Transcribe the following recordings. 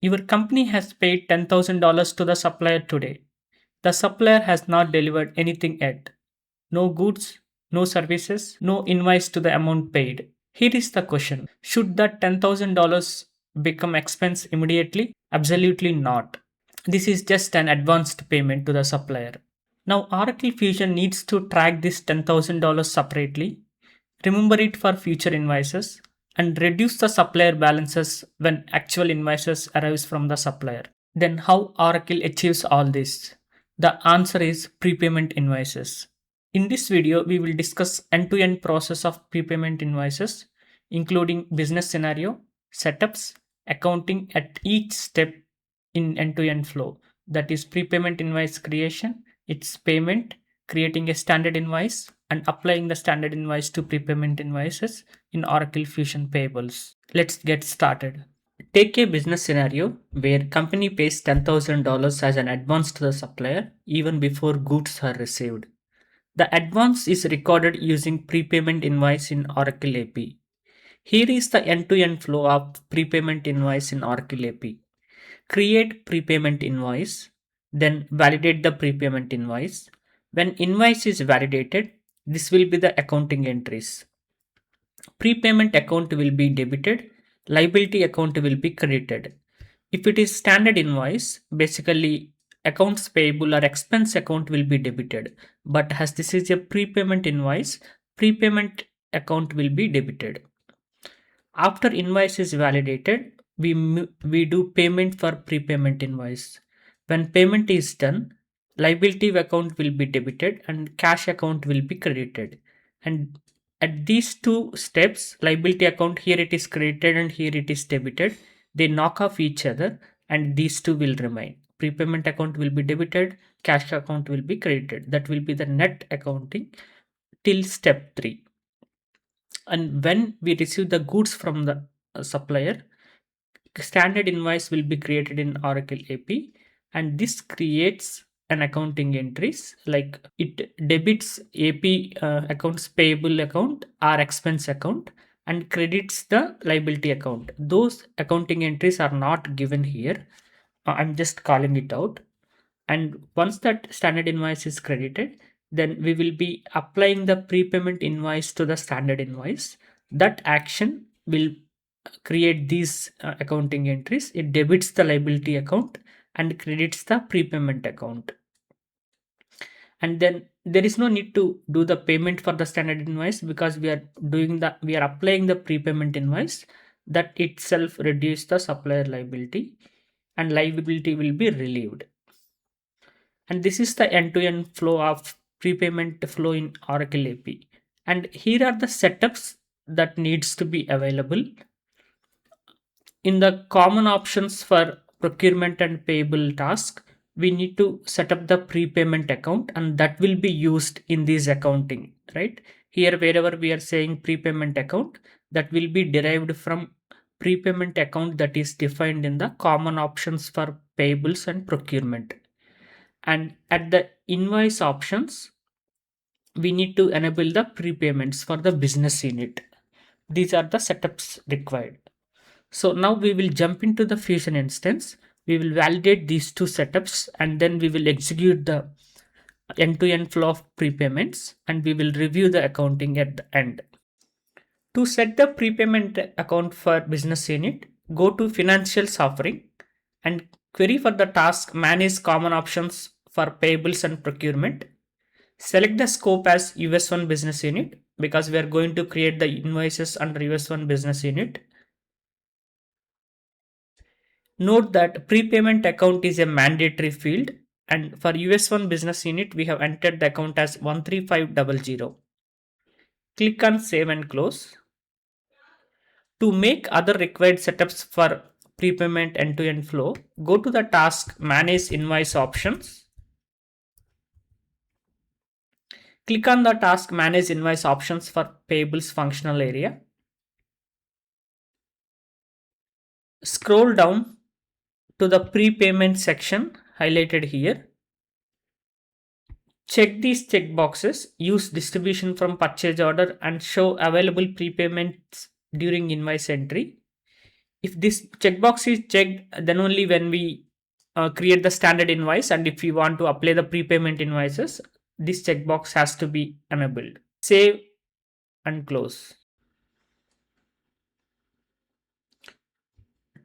Your company has paid $10,000 to the supplier today. The supplier has not delivered anything yet. No goods, no services, no invoice to the amount paid. Here is the question: should that $10,000 become expense immediately? Absolutely not. This is just an advanced payment to the supplier. Now, Oracle Fusion needs to track this $10,000 separately, remember it for future invoices, and reduce the supplier balances when actual invoices arrives from the supplier. Then how Oracle achieves all this? The answer is prepayment invoices. In this video, we will discuss end-to-end process of prepayment invoices, including business scenario, setups, accounting at each step in end-to-end flow. That is prepayment invoice creation, its payment, creating a standard invoice, and applying the standard invoice to prepayment invoices in Oracle Fusion Payables. Let's get started. Take a business scenario where company pays $10,000 as an advance to the supplier even before goods are received. The advance is recorded using prepayment invoice in Oracle AP. Here is the end-to-end flow of prepayment invoice in Oracle AP. Create prepayment invoice, then validate the prepayment invoice. When invoice is validated, this will be the accounting entries. Prepayment account will be debited, liability account will be credited. If it is standard invoice, basically accounts payable or expense account will be debited. But as this is a prepayment invoice, prepayment account will be debited. After invoice is validated, we do payment for prepayment invoice. When payment is done, liability account will be debited and cash account will be credited. And at these two steps, liability account, here it is credited and here it is debited, they knock off each other and these two will remain. Prepayment account will be debited, cash account will be credited. That will be the net accounting till step 3. And when we receive the goods from the supplier, standard invoice will be created in Oracle AP, and this creates an accounting entries like it debits AP accounts payable account or expense account and credits the liability account. Those accounting entries are not given here. I'm just calling it out. And once that standard invoice is credited, then we will be applying the prepayment invoice to the standard invoice. That action will create these accounting entries. It debits the liability account and credits the prepayment account. And then there is no need to do the payment for the standard invoice because we are applying the prepayment invoice. That itself reduce the supplier liability and liability will be relieved. And this is the end-to-end flow of prepayment flow in Oracle AP. And here are the setups that needs to be available. In the common options for procurement and payable task, we need to set up the prepayment account and that will be used in this accounting, right? Here, wherever we are saying prepayment account, that will be derived from prepayment account that is defined in the common options for payables and procurement. And at the invoice options, we need to enable the prepayments for the business unit. These are the setups required. So now we will jump into the Fusion instance. We will validate these two setups and then we will execute the end-to-end flow of prepayments and we will review the accounting at the end. To set the prepayment account for business unit, go to Financials offering and query for the task Manage Common Options for Payables and Procurement. Select the scope as US1 business unit because we are going to create the invoices under US1 business unit. Note that prepayment account is a mandatory field and for US1 business unit we have entered the account as 13500. Click on Save and Close. To make other required setups for prepayment end-to-end flow, go to the task Manage Invoice options. Click on the task Manage Invoice options for Payables functional area. Scroll down to the prepayment section highlighted here. Check these checkboxes, use distribution from purchase order and show available prepayments during invoice entry. If this checkbox is checked, then only when we create the standard invoice, and if we want to apply the prepayment invoices, this checkbox has to be enabled. Save and close.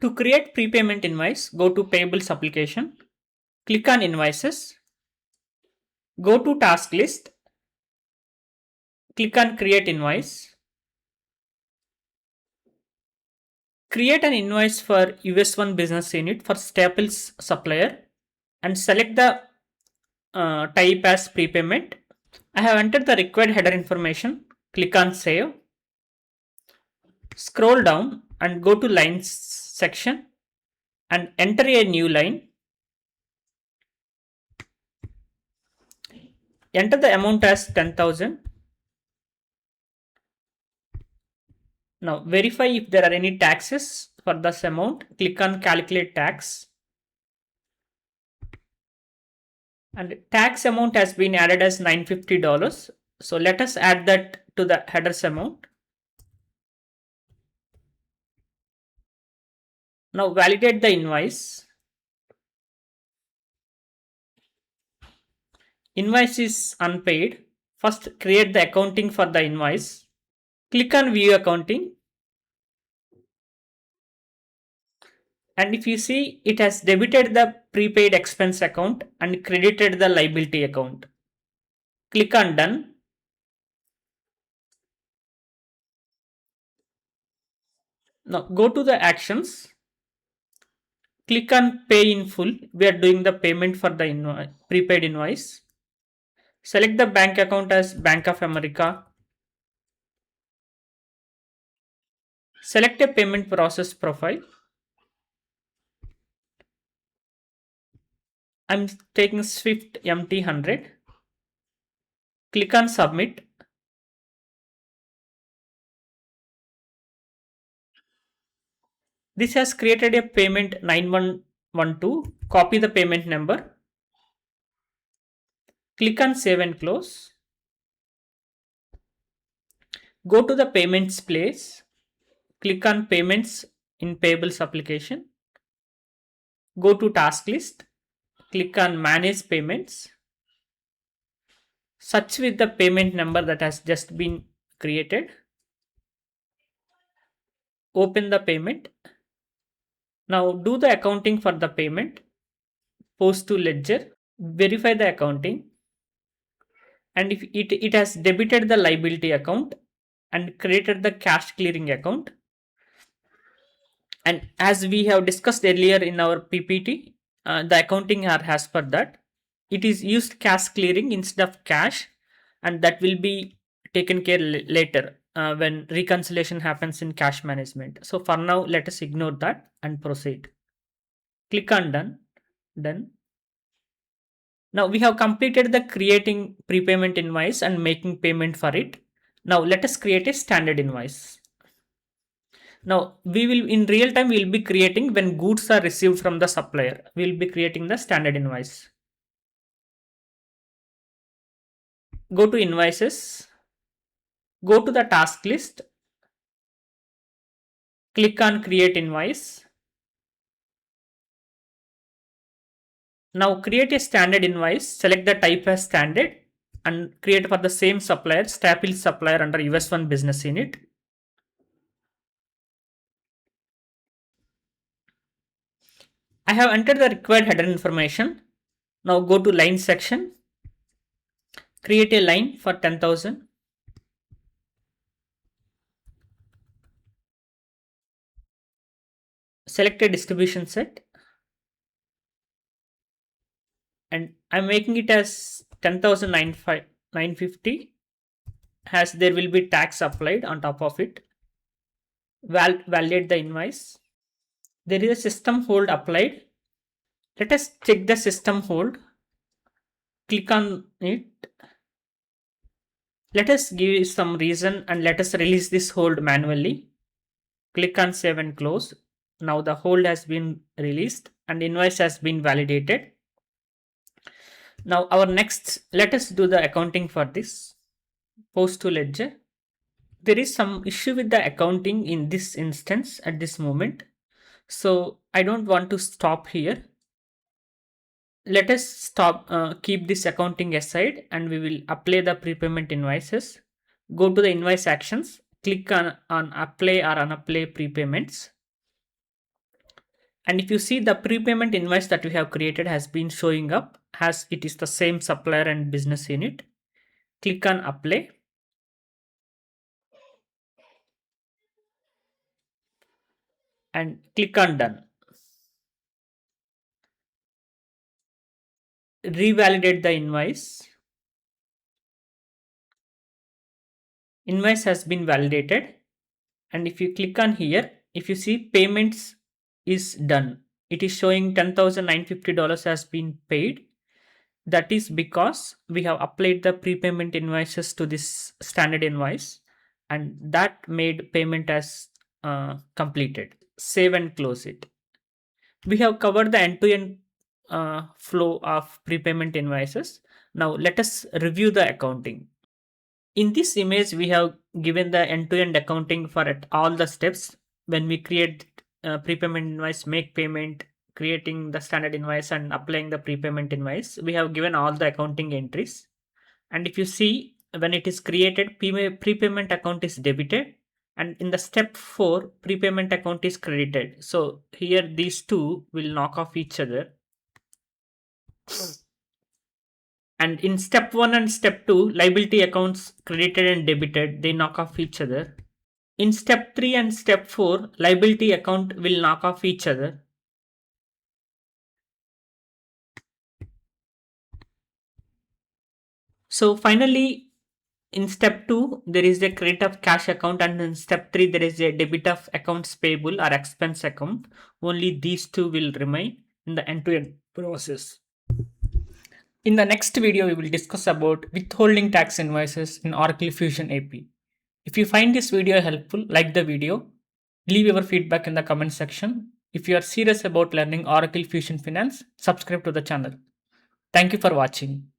To create prepayment invoice, go to payables application, click on invoices, go to task list, click on create invoice, create an invoice for US1 business unit for Staples supplier and select the type as prepayment. I have entered the required header information. Click on save. Scroll down and go to lines section and enter a new line. Enter the amount as 10,000. Now verify if there are any taxes for this amount. Click on calculate tax. And tax amount has been added as $950. So let us add that to the headers amount. Now validate the invoice. Invoice is unpaid. First create the accounting for the invoice. Click on view accounting. And if you see, it has debited the prepaid expense account and credited the liability account. Click on done. Now go to the actions. Click on pay in full. We are doing the payment for the prepaid invoice. Select the bank account as Bank of America. Select a payment process profile. I'm taking Swift MT100. Click on submit. This has created a payment 9112. Copy the payment number. Click on save and close. Go to the payments place. Click on payments in payables application. Go to task list. Click on manage payments. Search with the payment number that has just been created. Open the payment. Now do the accounting for the payment. Post to ledger. Verify the accounting. And if it has debited the liability account and created the cash clearing account. And as we have discussed earlier in our PPT, the accounting are as per that. It is used cash clearing instead of cash, and that will be taken care later when reconciliation happens in cash management. So for now, let us ignore that and proceed. Click on done. Done. Now we have completed the creating prepayment invoice and making payment for it. Now let us create a standard invoice. Now we will in real time we will be creating when goods are received from the supplier. We will be creating the standard invoice. Go to invoices. Go to the task list. Click on create invoice. Now create a standard invoice. Select the type as standard and create for the same supplier, Staples supplier under US1 business unit. I have entered the required header information. Now go to line section. Create a line for 10,000. Select a distribution set. And I'm making it as 10,950 as there will be tax applied on top of it. Validate the invoice. There is a system hold applied. Let us check the system hold. Click on it. Let us give some reason and let us release this hold manually. Click on save and close. Now the hold has been released and invoice has been validated. Now let us do the accounting for this. Post to ledger. There is some issue with the accounting in this instance at this moment. So I don't want to stop here. Let us keep this accounting aside, and we will apply the prepayment invoices. Go to the invoice actions, click on apply or unapply prepayments. And if you see, the prepayment invoice that we have created has been showing up as it is the same supplier and business unit. Click on apply and click on done. Revalidate the invoice. Invoice has been validated. And if you click on here, if you see, payments is done. It is showing $10,950 has been paid. That is because we have applied the prepayment invoices to this standard invoice, and that made payment as completed. Save and close it. We have covered the end-to-end flow of prepayment invoices. Now let us review the accounting. In this image, we have given the end-to-end accounting for at all the steps when we create prepayment invoice, make payment, creating the standard invoice, and applying the prepayment invoice. We have given all the accounting entries. And if you see, when it is created, prepayment account is debited, and in the step 4, prepayment account is credited. So here these two will knock off each other. And in step 1 and step 2, liability accounts credited and debited, they knock off each other. In step 3 and step 4, liability account will knock off each other. So finally, in step 2, there is a credit of cash account, and in step 3, there is a debit of accounts payable or expense account. Only these two will remain in the end-to-end process. In the next video, we will discuss about withholding tax invoices in Oracle Fusion AP. If you find this video helpful, like the video, leave your feedback in the comment section. If you are serious about learning Oracle Fusion Finance, subscribe to the channel. Thank you for watching.